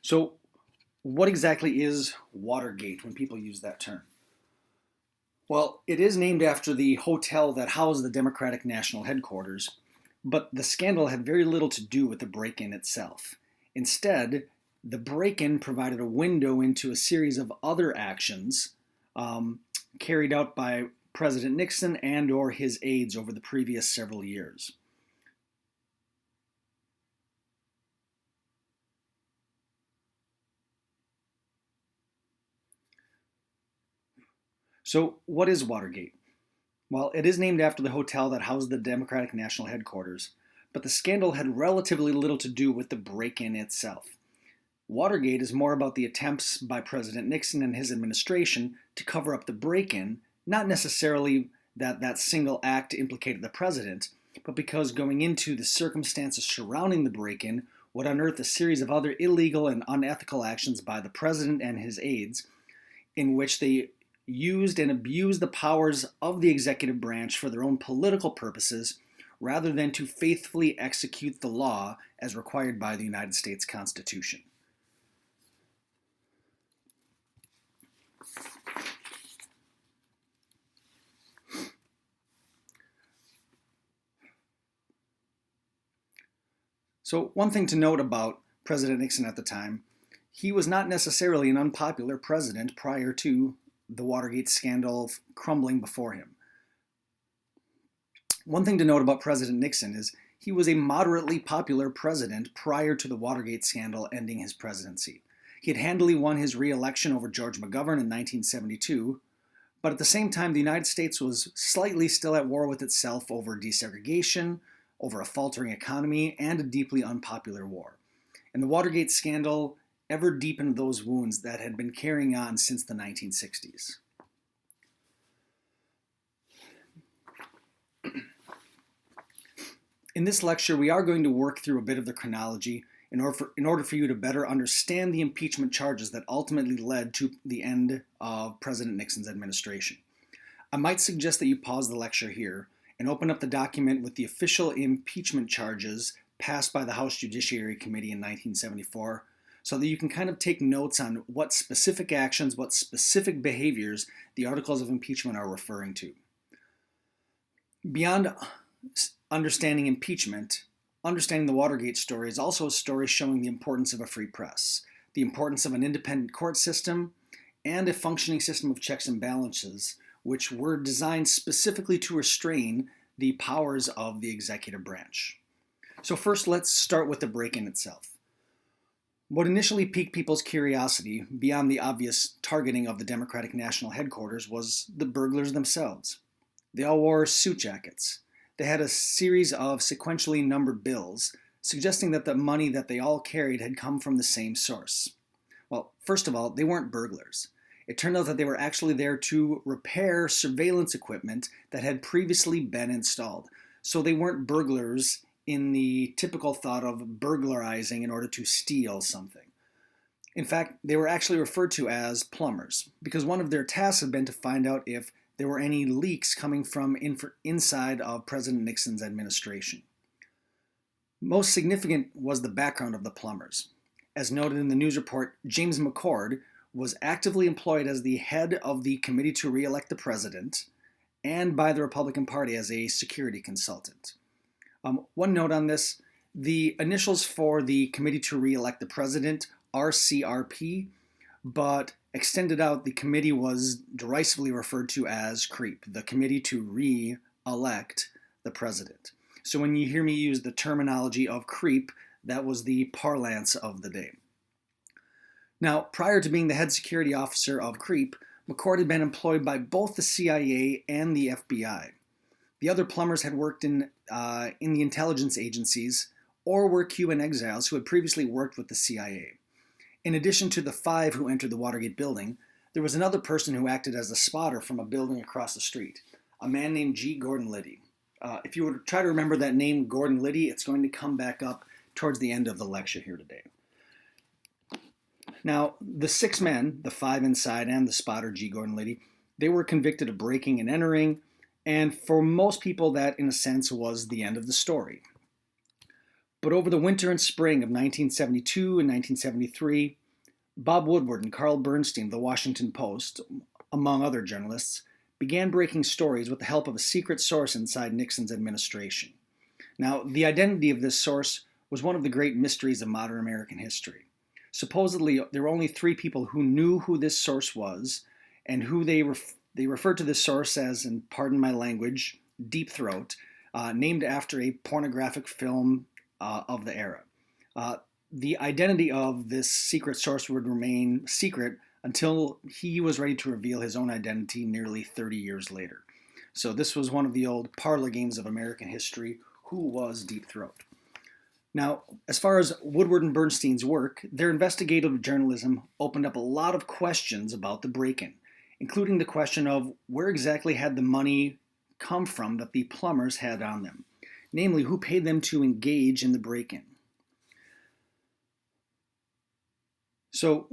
So, what exactly is Watergate when people use that term? Well, it is named after the hotel that housed the Democratic National Headquarters, but the scandal had very little to do with the break in itself. Instead, the break in provided a window into a series of other actions um, carried out by President Nixon and/or his aides over the previous several years. So, what is Watergate? Well, it is named after the hotel that housed the Democratic National Headquarters, but the scandal had relatively little to do with the break in itself. Watergate is more about the attempts by President Nixon and his administration to cover up the break in, not necessarily that that single act implicated the president, but because going into the circumstances surrounding the break in would unearth a series of other illegal and unethical actions by the president and his aides, in which they used and abused the powers of the executive branch for their own political purposes rather than to faithfully execute the law as required by the United States Constitution. So, one thing to note about President Nixon at the time, he was not necessarily an unpopular president prior to the Watergate scandal crumbling before him. One thing to note about President Nixon is he was a moderately popular president prior to the Watergate scandal ending his presidency. He had handily won his re-election over George McGovern in 1972, but at the same time, the United States was slightly still at war with itself over desegregation, over a faltering economy, and a deeply unpopular war. And the Watergate scandal ever deepened those wounds that had been carrying on since the 1960s. In this lecture, we are going to work through a bit of the chronology in order for you to better understand the impeachment charges that ultimately led to the end of President Nixon's administration. I might suggest that you pause the lecture here and open up the document with the official impeachment charges passed by the House Judiciary Committee in 1974 so that you can kind of take notes on what specific actions, what specific behaviors the articles of impeachment are referring to. Beyond understanding impeachment, understanding the Watergate story is also a story showing the importance of a free press, the importance of an independent court system, and a functioning system of checks and balances, which were designed specifically to restrain the powers of the executive branch. So first, let's start with the break-in itself. What initially piqued people's curiosity, beyond the obvious targeting of the Democratic National Headquarters, was the burglars themselves. They all wore suit jackets. They had a series of sequentially numbered bills, suggesting that the money that they all carried had come from the same source. Well, first of all, they weren't burglars. It turned out that they were actually there to repair surveillance equipment that had previously been installed. So they weren't burglars in the typical thought of burglarizing in order to steal something. In fact, they were actually referred to as plumbers, because one of their tasks had been to find out if there were any leaks coming from inside of President Nixon's administration. Most significant was the background of the plumbers. As noted in the news report, James McCord was actively employed as the head of the Committee to Re-elect the President and by the Republican Party as a security consultant. One note on this, the initials for the Committee to Re-elect the President are CRP, but extended out, the committee was derisively referred to as CREEP, the Committee to Re-elect the President. So when you hear me use the terminology of CREEP, that was the parlance of the day. Now, prior to being the head security officer of CREEP, McCord had been employed by both the CIA and the FBI. The other plumbers had worked in the intelligence agencies or were Cuban exiles who had previously worked with the CIA. In addition to the 5 who entered the Watergate building, there was another person who acted as a spotter from a building across the street, a man named G. Gordon Liddy. If you were to try to remember that name, Gordon Liddy, it's going to come back up towards the end of the lecture here today. Now, the 6 men, the 5 inside and the spotter, G. Gordon Liddy, they were convicted of breaking and entering, and for most people that, in a sense, was the end of the story. But over the winter and spring of 1972 and 1973, Bob Woodward and Carl Bernstein of the Washington Post, among other journalists, began breaking stories with the help of a secret source inside Nixon's administration. Now, the identity of this source was one of the great mysteries of modern American history. Supposedly, there were only 3 people who knew who this source was, and who they referred to this source as, and pardon my language, Deep Throat, named after a pornographic film of the era. The identity of this secret source would remain secret until he was ready to reveal his own identity nearly 30 years later. So this was one of the old parlor games of American history. Who was Deep Throat? Now, as far as Woodward and Bernstein's work, their investigative journalism opened up a lot of questions about the break-in, including the question of where exactly had the money come from that the plumbers had on them, namely who paid them to engage in the break-in. So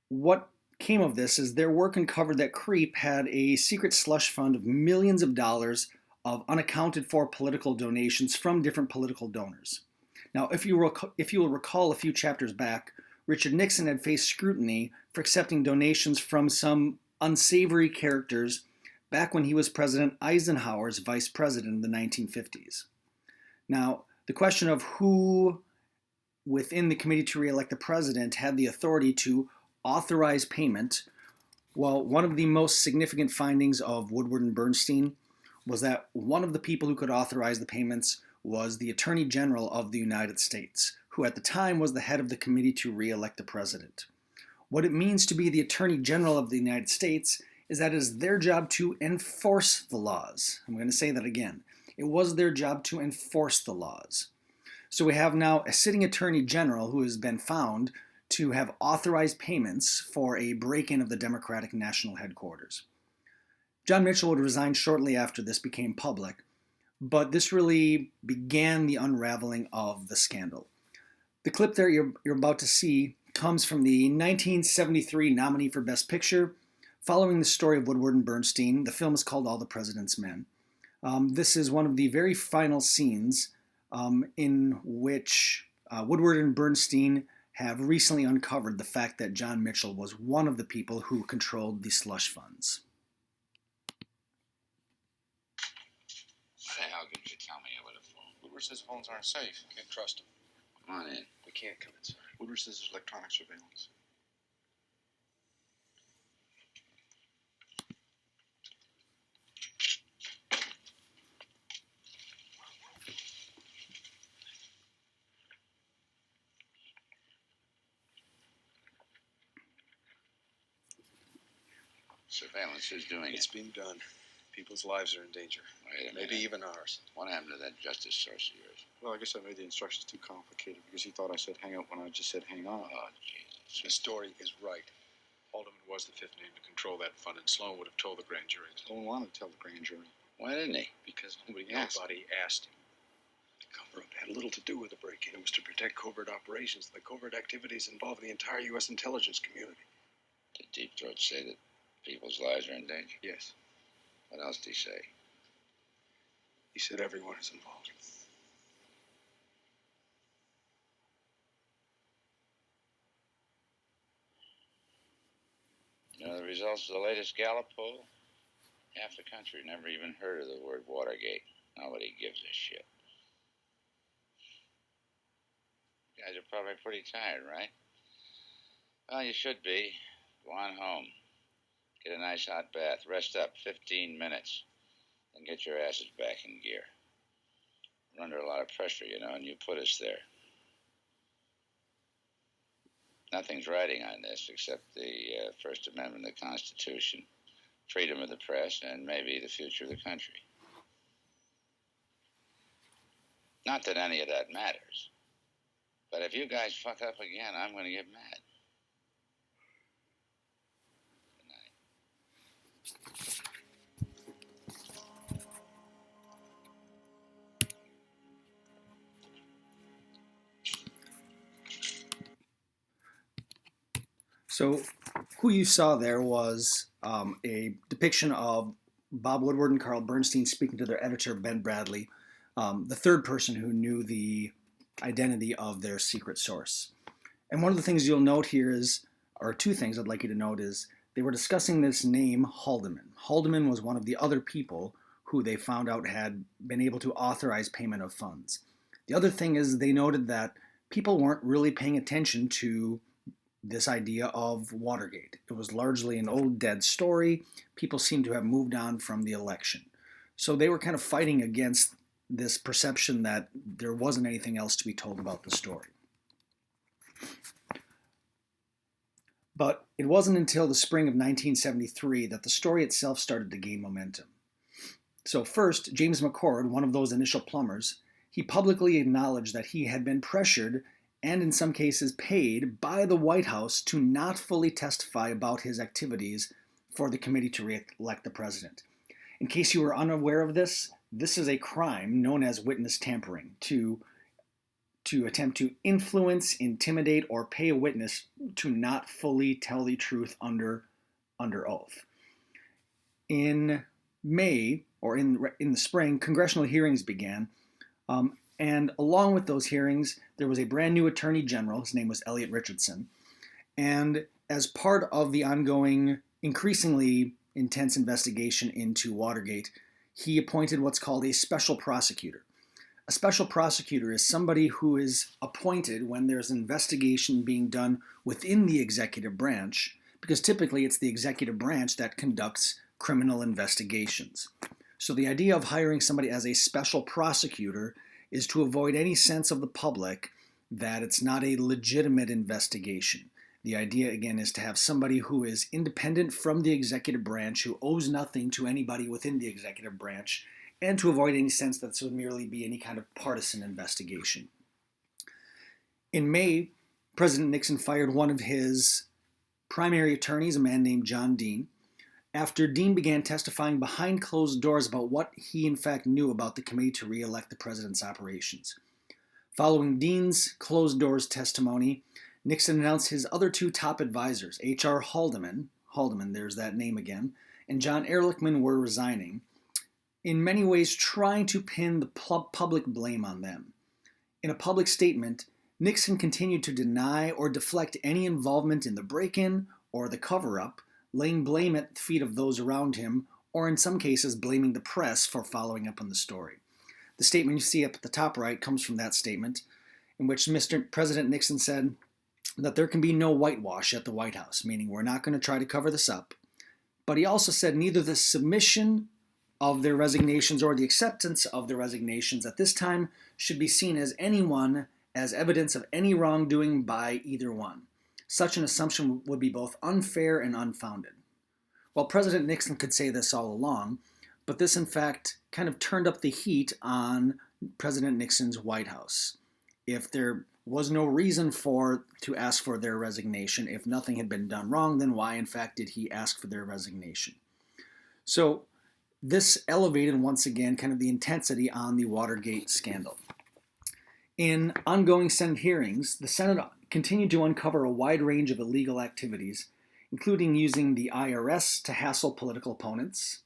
what came of this is their work uncovered that Creep had a secret slush fund of millions of dollars of unaccounted for political donations from different political donors. Now, if you will recall a few chapters back, Richard Nixon had faced scrutiny for accepting donations from some unsavory characters back when he was President Eisenhower's vice president in the 1950s. Now, the question of who within the committee to re-elect the president had the authority to authorize payment, well, one of the most significant findings of Woodward and Bernstein was that one of the people who could authorize the payments was the Attorney General of the United States, who at the time was the head of the committee to re-elect the president. What it means to be the Attorney General of the United States is that it is their job to enforce the laws. I'm going to say that again. It was their job to enforce the laws. So we have now a sitting Attorney General who has been found to have authorized payments for a break-in of the Democratic National Headquarters. John Mitchell would resign shortly after this became public, but this really began the unraveling of the scandal. The clip there you're about to see comes from the 1973 nominee for Best Picture, following the story of Woodward and Bernstein. The film is called All the President's Men. This is one of the very final scenes in which Woodward and Bernstein have recently uncovered the fact that John Mitchell was one of the people who controlled the slush funds. Why the hell didn't you tell me over the phone? Woodward says phones aren't safe. Can't trust him. Come on in. We can't come inside. Woodward says there's electronic surveillance. Surveillance, who's doing It's it? being done. People's lives are in danger. Wait a Maybe minute. even ours. What happened to that justice source of yours? Well, I guess I made the instructions too complicated because he thought I said hang up when I just said hang on. Oh, Jesus. The story is right. Haldeman was the fifth name to control that fund, and Sloan would have told the grand jury. Sloan wanted to tell the grand jury Why didn't he? because nobody asked him. The cover-up had little to do with the break-in. It was to protect covert operations. The covert activities involving the entire U.S. intelligence community. Did Deep Throat say that people's lives are in danger? Yes. What else did he say? He said everyone is involved. You know the results of the latest Gallup poll? Half the country never even heard of the word Watergate. Nobody gives a shit. You guys are probably pretty tired, right? Well, you should be. Go on home. Get a nice hot bath. Rest up 15 minutes. Then get your asses back in gear. We're under a lot of pressure, you know, and you put us there. Nothing's writing on this except the First Amendment of the Constitution, freedom of the press, and maybe the future of the country. Not that any of that matters. But if you guys fuck up again, I'm going to get mad. Good night. So who you saw there was a depiction of Bob Woodward and Carl Bernstein speaking to their editor, Ben Bradley, the third person who knew the identity of their secret source. And one of the things you'll note here is, or two things I'd like you to note is, they were discussing this name Haldeman. Haldeman was one of the other people who they found out had been able to authorize payment of funds. The other thing is they noted that people weren't really paying attention to this idea of Watergate. It was largely an old dead story. People seemed to have moved on from the election. So they were kind of fighting against this perception that there wasn't anything else to be told about the story. But it wasn't until the spring of 1973 that the story itself started to gain momentum. So first, James McCord, one of those initial plumbers, he publicly acknowledged that he had been pressured and in some cases paid by the White House to not fully testify about his activities for the committee to re-elect the president. In case you were unaware of this, this is a crime known as witness tampering, to attempt to influence, intimidate, or pay a witness to not fully tell the truth under oath. In May, or in the spring, congressional hearings began, and along with those hearings, there was a brand new attorney general. His name was Elliot Richardson. And as part of the ongoing, increasingly intense investigation into Watergate, he appointed what's called a special prosecutor. A special prosecutor is somebody who is appointed when there's an investigation being done within the executive branch, because typically it's the executive branch that conducts criminal investigations. So the idea of hiring somebody as a special prosecutor is to avoid any sense of the public that it's not a legitimate investigation. The idea, again, is to have somebody who is independent from the executive branch, who owes nothing to anybody within the executive branch, and to avoid any sense that this would merely be any kind of partisan investigation. In May, President Nixon fired one of his primary attorneys, a man named John Dean, after Dean began testifying behind closed doors about what he in fact knew about the committee to re-elect the president's operations. Following Dean's closed doors testimony, Nixon announced his other two top advisors, H.R. Haldeman, there's that name again, and John Ehrlichman were resigning, in many ways trying to pin the public blame on them. In a public statement, Nixon continued to deny or deflect any involvement in the break-in or the cover-up, laying blame at the feet of those around him, or in some cases blaming the press for following up on the story. The statement you see up at the top right comes from that statement, in which Mr. President Nixon said that there can be no whitewash at the White House, meaning we're not going to try to cover this up. But he also said neither the submission of their resignations or the acceptance of their resignations at this time should be seen as evidence of any wrongdoing by either one. Such an assumption would be both unfair and unfounded. Well, President Nixon could say this all along, but this in fact kind of turned up the heat on President Nixon's White House. If there was no reason to ask for their resignation, if nothing had been done wrong, then why in fact did he ask for their resignation? So this elevated once again kind of the intensity on the Watergate scandal. In ongoing Senate hearings, the Senate continued to uncover a wide range of illegal activities, including using the IRS to hassle political opponents.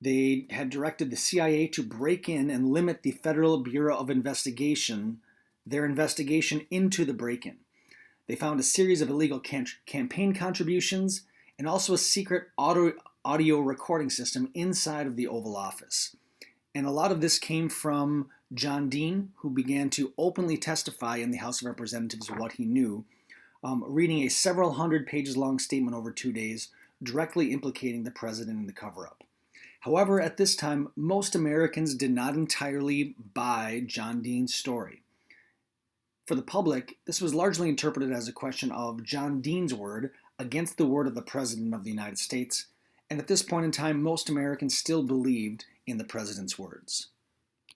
They had directed the CIA to break in and limit the Federal Bureau of Investigation, their investigation into the break-in. They found a series of illegal campaign contributions and also a secret audio recording system inside of the Oval Office. And a lot of this came from John Dean, who began to openly testify in the House of Representatives of what he knew, reading a several hundred pages long statement over 2 days, directly implicating the president in the cover-up. However, at this time, most Americans did not entirely buy John Dean's story. For the public, this was largely interpreted as a question of John Dean's word against the word of the President of the United States, and at this point in time, most Americans still believed in the president's words.